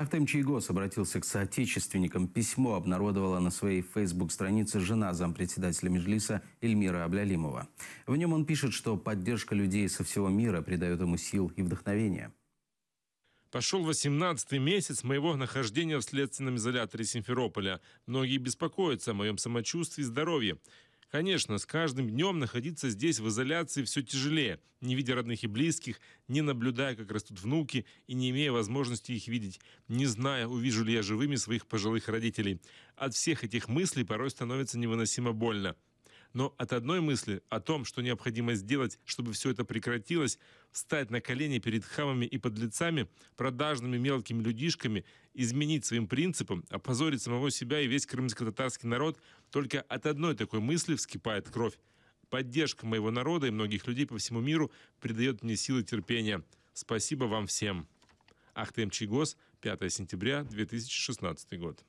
Ахтем Чийгоз обратился к соотечественникам. Письмо обнародовала на своей фейсбук-странице жена зампредседателя Меджлиса Эльмира Аблялимова. В нем он пишет, что поддержка людей со всего мира придает ему сил и вдохновения. Пошел 18-й месяц моего нахождения в следственном изоляторе Симферополя. Многие беспокоятся о моем самочувствии и здоровье. Конечно, с каждым днем находиться здесь в изоляции все тяжелее, не видя родных и близких, не наблюдая, как растут внуки и не имея возможности их видеть, не зная, увижу ли я живыми своих пожилых родителей. От всех этих мыслей порой становится невыносимо больно. Но от одной мысли о том, что необходимо сделать, чтобы все это прекратилось, встать на колени перед хамами и подлецами, продажными мелкими людишками, изменить своим принципам, опозорить самого себя и весь крымско-татарский народ, только от одной такой мысли вскипает кровь. Поддержка моего народа и многих людей по всему миру придает мне силы терпения. Спасибо вам всем. Ахтем Чийгоз, 5 сентября 2016 год.